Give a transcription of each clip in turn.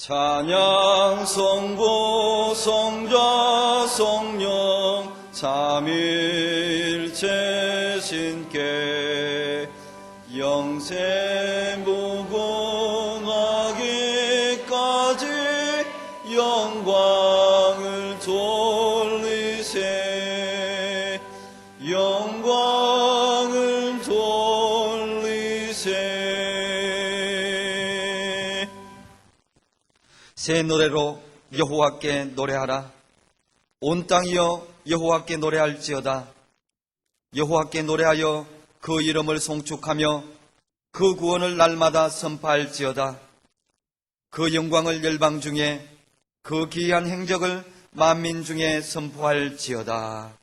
찬양 성부 성자 성령 삼일체 신께 영생 무궁하기까지 영광을 돌리세 영광을 돌리세. 새 노래로 여호와께 노래하라. 온 땅이여 여호와께 노래할지어다. 여호와께 노래하여 그 이름을 송축하며 그 구원을 날마다 선포할지어다. 그 영광을 열방 중에 그 기이한 행적을 만민 중에 선포할지어다.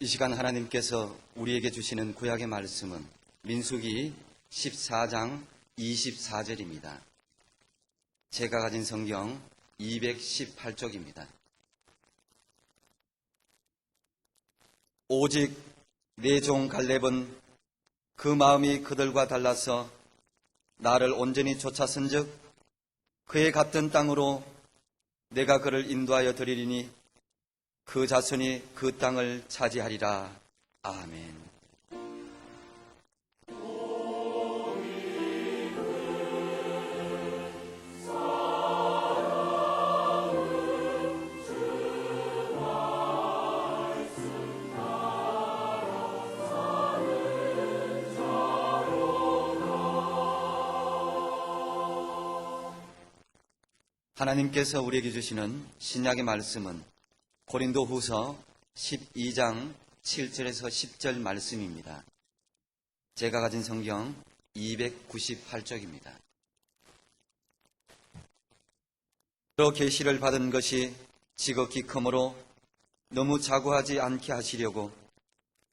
이 시간 하나님께서 우리에게 주시는 구약의 말씀은 민수기 14장 24절입니다. 제가 가진 성경 218쪽입니다. 오직 내 종 갈렙은 그 마음이 그들과 달라서 나를 온전히 쫓았은즉 그의 같은 땅으로 내가 그를 인도하여 드리리니 그 자손이 그 땅을 차지하리라. 아멘. 하나님께서 우리에게 주시는 신약의 말씀은 고린도후서 12장 7절에서 10절 말씀입니다. 제가 가진 성경 298쪽입니다. 또 계시를 받은 것이 지극히 크므로 너무 자고하지 않게 하시려고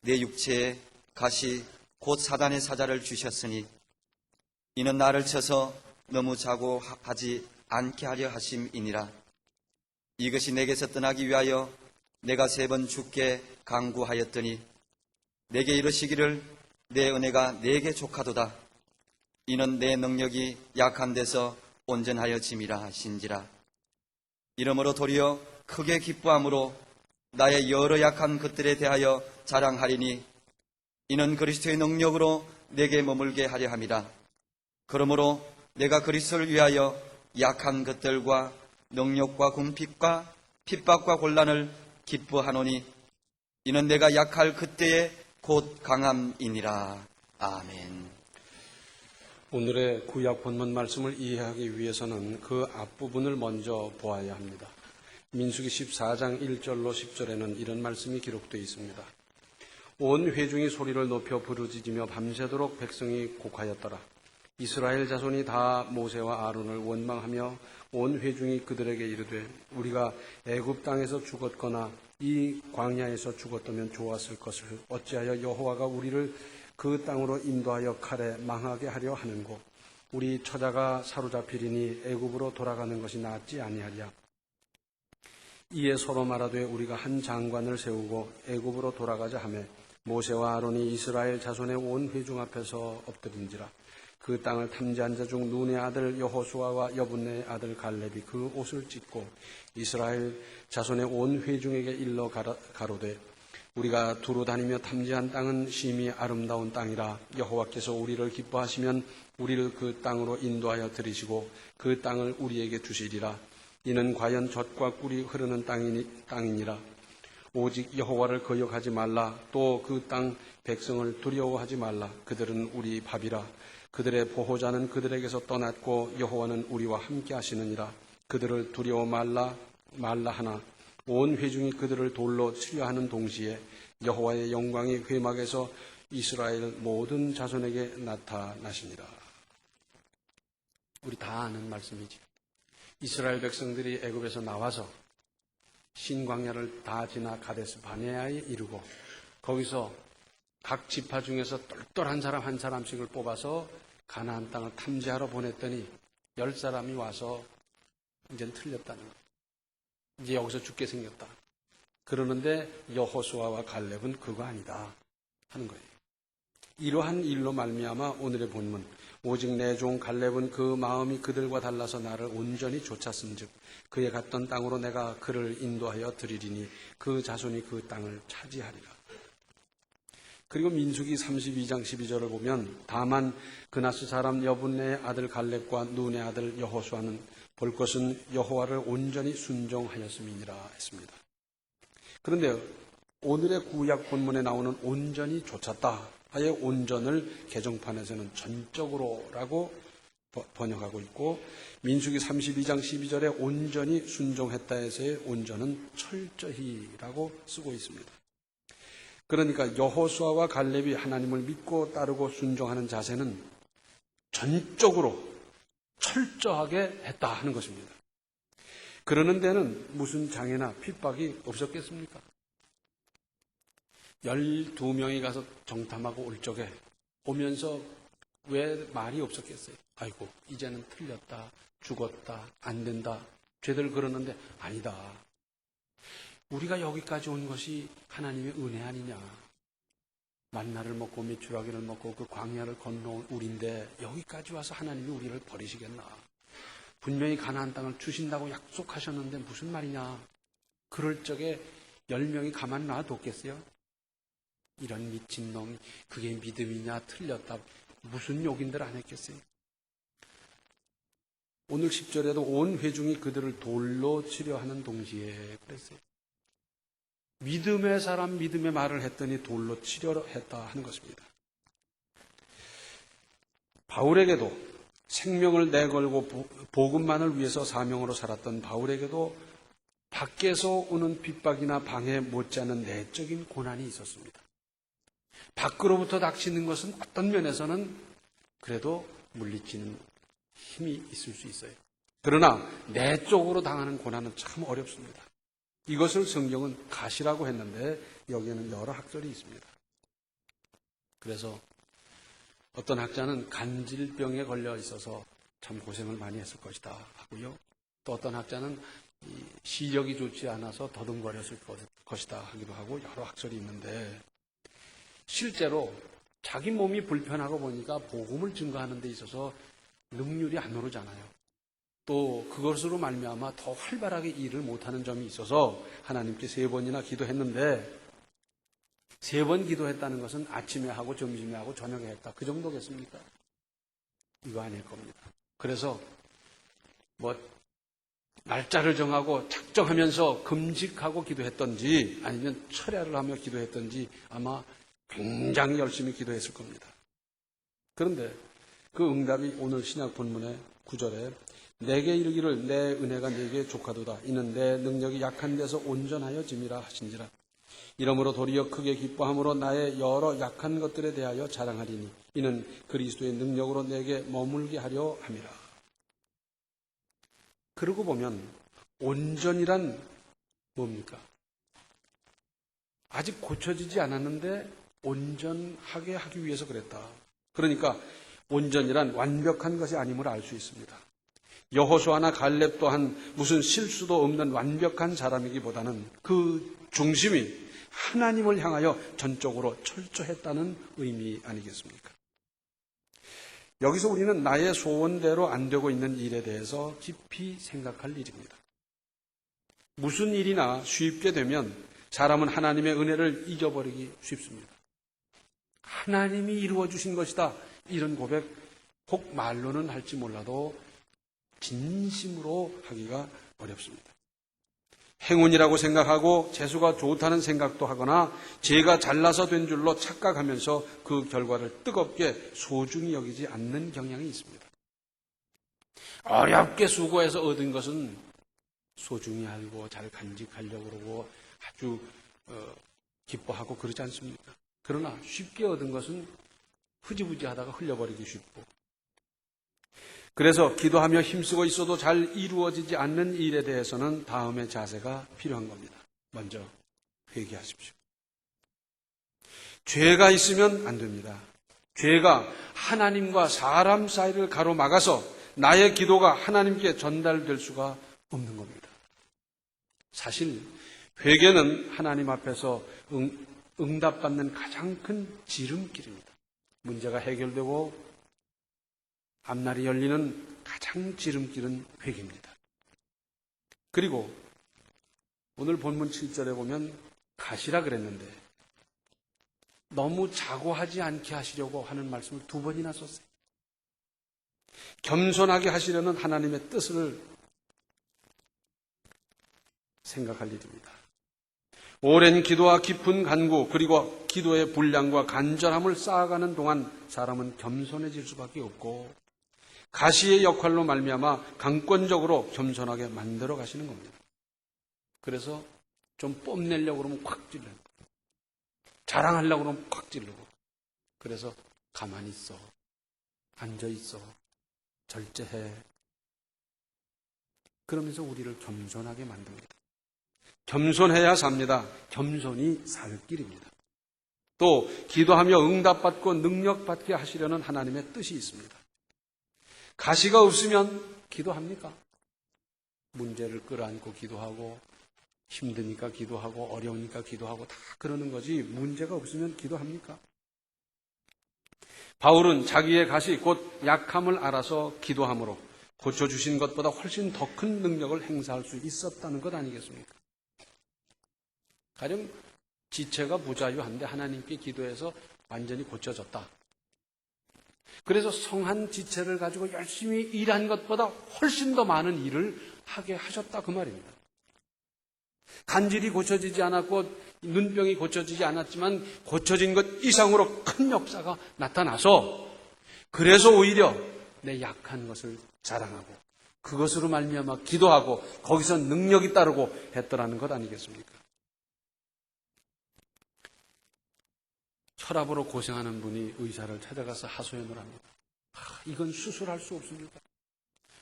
내 육체에 가시 곧 사단의 사자를 주셨으니 이는 나를 쳐서 너무 자고하지 않게 하려 하심이니라. 이것이 내게서 떠나기 위하여 내가 3번 주께 간구하였더니 내게 이르시기를 내 은혜가 내게 족하도다. 이는 내 능력이 약한 데서 온전하여짐이라 하신지라. 이러므로 도리어 크게 기뻐함으로 나의 여러 약한 것들에 대하여 자랑하리니 이는 그리스도의 능력으로 내게 머물게 하려 함이라. 그러므로 내가 그리스도를 위하여 약한 것들과 능력과 궁핍과 핍박과 곤란을 기뻐하노니 이는 내가 약할 그때에 곧 강함이니라. 아멘. 오늘의 구약 본문 말씀을 이해하기 위해서는 그 앞부분을 먼저 보아야 합니다. 민수기 14장 1절로 10절에는 이런 말씀이 기록되어 있습니다. 온 회중이 소리를 높여 부르짖으며 밤새도록 백성이 곡하였더라. 이스라엘 자손이 다 모세와 아론을 원망하며 온 회중이 그들에게 이르되 우리가 애굽 땅에서 죽었거나 이 광야에서 죽었다면 좋았을 것을 어찌하여 여호와가 우리를 그 땅으로 인도하여 칼에 망하게 하려 하는고 우리 처자가 사로잡히리니 애굽으로 돌아가는 것이 낫지 아니하랴. 이에 서로 말하되 우리가 한 장관을 세우고 애굽으로 돌아가자 하매 모세와 아론이 이스라엘 자손의 온 회중 앞에서 엎드린지라. 그 땅을 탐지한 자 중 눈의 아들 여호수아와 여분의 아들 갈렙이 그 옷을 찢고 이스라엘 자손의 온 회중에게 일러 가로되 우리가 두루 다니며 탐지한 땅은 심히 아름다운 땅이라. 여호와께서 우리를 기뻐하시면 우리를 그 땅으로 인도하여 들이시고 그 땅을 우리에게 주시리라. 이는 과연 젖과 꿀이 흐르는 땅이니라. 오직 여호와를 거역하지 말라. 또 그 땅 백성을 두려워하지 말라. 그들은 우리 밥이라. 그들의 보호자는 그들에게서 떠났고 여호와는 우리와 함께 하시느니라. 그들을 두려워 말라 하나 온 회중이 그들을 돌로 치려 하는 동시에 여호와의 영광이 회막에서 이스라엘 모든 자손에게 나타나시니라. 우리 다 아는 말씀이지. 이스라엘 백성들이 애굽에서 나와서 신광야를 다 지나 가데스 바네아에 이르고 거기서 각 지파 중에서 똘똘한 사람 한 사람씩을 뽑아서 가나안 땅을 탐지하러 보냈더니 10사람이 와서 이제는 틀렸다는 거예요. 이제 여기서 죽게 생겼다. 그러는데 여호수아와 갈렙은 그거 아니다 하는 거예요. 이러한 일로 말미암아 오늘의 본문, 오직 내 종 갈렙은 그 마음이 그들과 달라서 나를 온전히 쫓았은즉 그의 갔던 땅으로 내가 그를 인도하여 드리리니 그 자손이 그 땅을 차지하리라. 그리고 민수기 32장 12절을 보면 다만 그나스 사람 여분네의 아들 갈렙과 눈의 아들 여호수아는 볼 것은 여호와를 온전히 순종하였음이니라 했습니다. 그런데 오늘의 구약 본문에 나오는 온전히 쫓았다 하의 온전을 개정판에서는 전적으로라고 번역하고 있고, 민수기 32장 12절에 온전히 순종했다에서의 온전은 철저히라고 쓰고 있습니다. 그러니까 여호수아와 갈렙이 하나님을 믿고 따르고 순종하는 자세는 전적으로 철저하게 했다 하는 것입니다. 그러는 데는 무슨 장애나 핍박이 없었겠습니까? 12명이 가서 정탐하고 올 적에 오면서 왜 말이 없었겠어요? 아이고, 이제는 틀렸다, 죽었다, 안 된다, 죄들 그러는데 아니다. 우리가 여기까지 온 것이 하나님의 은혜 아니냐. 만나를 먹고 메추라기를 먹고 그 광야를 건너온 우리인데 여기까지 와서 하나님이 우리를 버리시겠나. 분명히 가나안 땅을 주신다고 약속하셨는데 무슨 말이냐. 그럴 적에 10명이 가만 놔뒀겠어요? 이런 미친놈, 그게 믿음이냐, 틀렸다, 무슨 욕인들 안 했겠어요? 오늘 10절에도 온 회중이 그들을 돌로 치려 하는 동시에 그랬어요. 믿음의 사람 믿음의 말을 했더니 돌로 치려 했다 하는 것입니다. 바울에게도 생명을 내걸고 복음만을 위해서 사명으로 살았던 바울에게도 밖에서 오는 핍박이나 방해 못지않은 내적인 고난이 있었습니다. 밖으로부터 닥치는 것은 어떤 면에서는 그래도 물리치는 힘이 있을 수 있어요. 그러나 내적으로 당하는 고난은 참 어렵습니다. 이것을 성경은 가시라고 했는데 여기에는 여러 학설이 있습니다. 그래서 어떤 학자는 간질병에 걸려 있어서 참 고생을 많이 했을 것이다 하고요. 또 어떤 학자는 시력이 좋지 않아서 더듬거렸을 것이다 하기도 하고 여러 학설이 있는데, 실제로 자기 몸이 불편하고 보니까 복음을 증거하는 데 있어서 능률이 안 오르잖아요. 또 그것으로 말미암아 더 활발하게 일을 못하는 점이 있어서 하나님께 3번이나 기도했는데, 3번 기도했다는 것은 아침에 하고 점심에 하고 저녁에 했다, 그 정도겠습니까? 이거 아닐 겁니다. 그래서 날짜를 정하고 작정하면서 금식하고 기도했던지 아니면 철야를 하며 기도했던지 아마 굉장히 열심히 기도했을 겁니다. 그런데 그 응답이 오늘 신약 본문의 9절에 내게 이르기를 내 은혜가 네게 족하도다. 이는 내 능력이 약한 데서 온전하여 짐이라 하신지라. 이러므로 도리어 크게 기뻐함으로 나의 여러 약한 것들에 대하여 자랑하리니 이는 그리스도의 능력으로 내게 머물게 하려 함이라. 그러고 보면 온전이란 뭡니까? 아직 고쳐지지 않았는데 온전하게 하기 위해서 그랬다. 그러니까 온전이란 완벽한 것이 아님을 알 수 있습니다. 여호수아나 갈렙 또한 무슨 실수도 없는 완벽한 사람이기보다는 그 중심이 하나님을 향하여 전적으로 철저했다는 의미 아니겠습니까? 여기서 우리는 나의 소원대로 안 되고 있는 일에 대해서 깊이 생각할 일입니다. 무슨 일이나 쉽게 되면 사람은 하나님의 은혜를 잊어버리기 쉽습니다. 하나님이 이루어주신 것이다, 이런 고백 혹 말로는 할지 몰라도 진심으로 하기가 어렵습니다. 행운이라고 생각하고 재수가 좋다는 생각도 하거나 제가 잘나서 된 줄로 착각하면서 그 결과를 뜨겁게 소중히 여기지 않는 경향이 있습니다. 어렵게 수고해서 얻은 것은 소중히 알고 잘 간직하려고 그러고 아주 기뻐하고 그러지 않습니까? 그러나 쉽게 얻은 것은 흐지부지 하다가 흘려버리기 쉽고, 그래서 기도하며 힘쓰고 있어도 잘 이루어지지 않는 일에 대해서는 다음의 자세가 필요한 겁니다. 먼저 회개하십시오. 죄가 있으면 안 됩니다. 죄가 하나님과 사람 사이를 가로막아서 나의 기도가 하나님께 전달될 수가 없는 겁니다. 사실 회개는 하나님 앞에서 응답받는 가장 큰 지름길입니다. 문제가 해결되고 앞날이 열리는 가장 지름길은 회개입니다. 그리고 오늘 본문 7절에 보면 가시라 그랬는데 너무 자고하지 않게 하시려고 하는 말씀을 2번이나 썼어요. 겸손하게 하시려는 하나님의 뜻을 생각할 일입니다. 오랜 기도와 깊은 간구 그리고 기도의 분량과 간절함을 쌓아가는 동안 사람은 겸손해질 수밖에 없고 가시의 역할로 말미암아 강권적으로 겸손하게 만들어 가시는 겁니다. 그래서 좀 뽐내려고 그러면 콱 찔르고 자랑하려고 그러면 콱 찔르고 그래서 가만히 있어, 앉아 있어, 절제해 그러면서 우리를 겸손하게 만듭니다. 겸손해야 삽니다. 겸손이 살 길입니다. 또 기도하며 응답받고 능력받게 하시려는 하나님의 뜻이 있습니다. 가시가 없으면 기도합니까? 문제를 끌어안고 기도하고 힘드니까 기도하고 어려우니까 기도하고 다 그러는 거지 문제가 없으면 기도합니까? 바울은 자기의 가시 곧 약함을 알아서 기도함으로 고쳐주신 것보다 훨씬 더 큰 능력을 행사할 수 있었다는 것 아니겠습니까? 가령 지체가 부자유한데 하나님께 기도해서 완전히 고쳐졌다. 그래서 성한 지체를 가지고 열심히 일한 것보다 훨씬 더 많은 일을 하게 하셨다 그 말입니다. 간질이 고쳐지지 않았고 눈병이 고쳐지지 않았지만 고쳐진 것 이상으로 큰 역사가 나타나서 그래서 오히려 내 약한 것을 자랑하고 그것으로 말미암아 기도하고 거기서 능력이 따르고 했더라는 것 아니겠습니까? 혈압으로 고생하는 분이 의사를 찾아가서 하소연을 합니다. 이건 수술할 수 없습니다.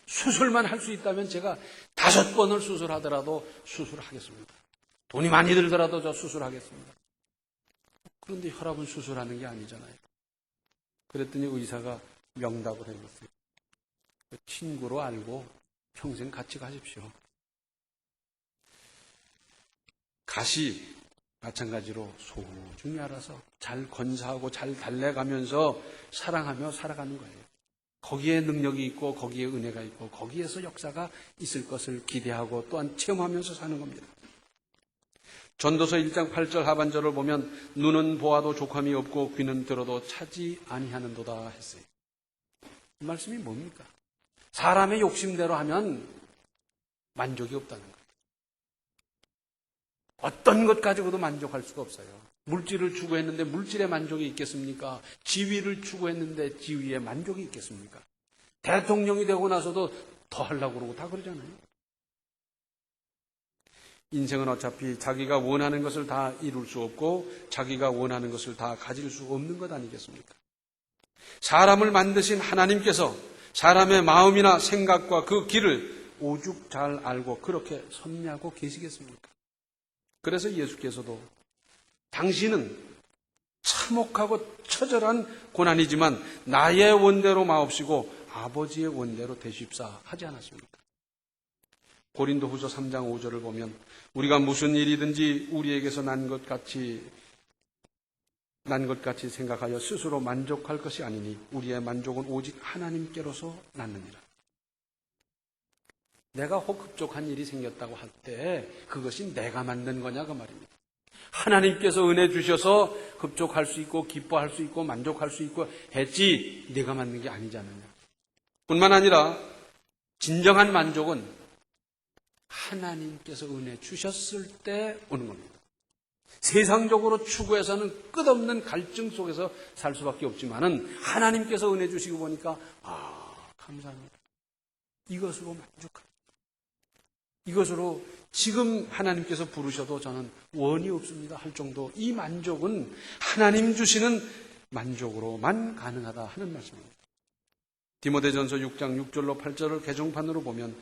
수술만 할 수 있다면 제가 5번을 수술하더라도 수술하겠습니다. 돈이 많이 들더라도 저 수술하겠습니다. 그런데 혈압은 수술하는 게 아니잖아요. 그랬더니 의사가 명답을 해줬어요. 친구로 알고 평생 같이 가십시오. 가시 마찬가지로 소중히 알아서 잘 건사하고 잘 달래가면서 사랑하며 살아가는 거예요. 거기에 능력이 있고 거기에 은혜가 있고 거기에서 역사가 있을 것을 기대하고 또한 체험하면서 사는 겁니다. 전도서 1장 8절 하반절을 보면 눈은 보아도 족함이 없고 귀는 들어도 차지 아니하는도다 했어요. 이 말씀이 뭡니까? 사람의 욕심대로 하면 만족이 없다는 거예요. 어떤 것 가지고도 만족할 수가 없어요. 물질을 추구했는데 물질에 만족이 있겠습니까? 지위를 추구했는데 지위에 만족이 있겠습니까? 대통령이 되고 나서도 더 하려고 그러고 다 그러잖아요. 인생은 어차피 자기가 원하는 것을 다 이룰 수 없고 자기가 원하는 것을 다 가질 수 없는 것 아니겠습니까? 사람을 만드신 하나님께서 사람의 마음이나 생각과 그 길을 오죽 잘 알고 그렇게 섭리하고 계시겠습니까? 그래서 예수께서도 당신은 참혹하고 처절한 고난이지만 나의 원대로 마옵시고 아버지의 원대로 되십사 하지 않았습니까? 고린도후서 3장 5절을 보면 우리가 무슨 일이든지 우리에게서 난 것 같이 생각하여 스스로 만족할 것이 아니니 우리의 만족은 오직 하나님께로서 났느니라. 내가 혹 흡족한 일이 생겼다고 할 때 그것이 내가 만든 거냐 그 말입니다. 하나님께서 은혜 주셔서 흡족할 수 있고 기뻐할 수 있고 만족할 수 있고 했지 내가 만든 게 아니지 않느냐. 뿐만 아니라 진정한 만족은 하나님께서 은혜 주셨을 때 오는 겁니다. 세상적으로 추구해서는 끝없는 갈증 속에서 살 수밖에 없지만은 하나님께서 은혜 주시고 보니까 감사합니다. 이것으로 만족합니다. 이것으로 지금 하나님께서 부르셔도 저는 원이 없습니다 할 정도 이 만족은 하나님 주시는 만족으로만 가능하다 하는 말씀입니다. 디모데전서 6장 6절로 8절을 개정판으로 보면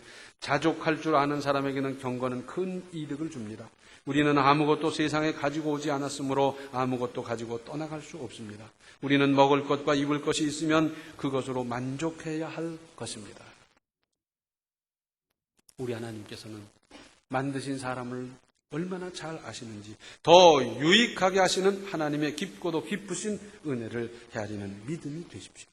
자족할 줄 아는 사람에게는 경건은 큰 이득을 줍니다. 우리는 아무것도 세상에 가지고 오지 않았으므로 아무것도 가지고 떠나갈 수 없습니다. 우리는 먹을 것과 입을 것이 있으면 그것으로 만족해야 할 것입니다. 우리 하나님께서는 만드신 사람을 얼마나 잘 아시는지 더 유익하게 하시는 하나님의 깊고도 깊으신 은혜를 헤아리는 믿음이 되십시오.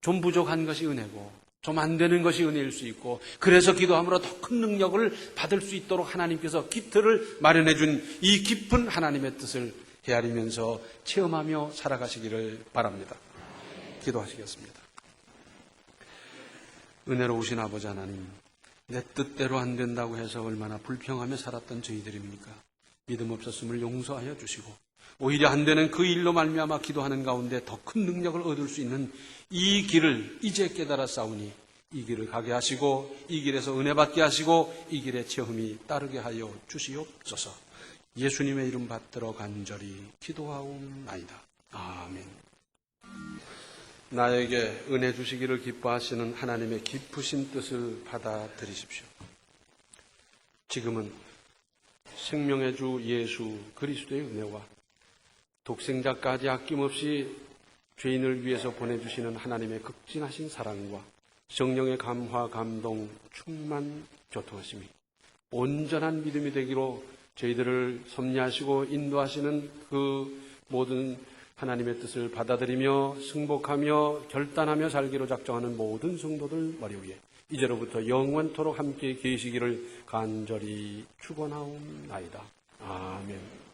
좀 부족한 것이 은혜고 좀 안 되는 것이 은혜일 수 있고 그래서 기도함으로 더 큰 능력을 받을 수 있도록 하나님께서 기틀을 마련해 준 이 깊은 하나님의 뜻을 헤아리면서 체험하며 살아가시기를 바랍니다. 기도하시겠습니다. 은혜로우신 아버지 하나님, 내 뜻대로 안 된다고 해서 얼마나 불평하며 살았던 저희들입니까? 믿음 없었음을 용서하여 주시고 오히려 안 되는 그 일로 말미암아 기도하는 가운데 더 큰 능력을 얻을 수 있는 이 길을 이제 깨달아 싸우니 이 길을 가게 하시고 이 길에서 은혜 받게 하시고 이 길의 체험이 따르게 하여 주시옵소서. 예수님의 이름 받들어 간절히 기도하옵나이다. 아멘. 나에게 은혜 주시기를 기뻐하시는 하나님의 깊으신 뜻을 받아들이십시오. 지금은 생명의 주 예수 그리스도의 은혜와 독생자까지 아낌없이 죄인을 위해서 보내주시는 하나님의 극진하신 사랑과 성령의 감화, 감동, 충만, 교통하심이 온전한 믿음이 되기로 저희들을 섭리하시고 인도하시는 그 모든 하나님의 뜻을 받아들이며 승복하며 결단하며 살기로 작정하는 모든 성도들 머리 위에 이제로부터 영원토록 함께 계시기를 간절히 축원하옵나이다. 아멘.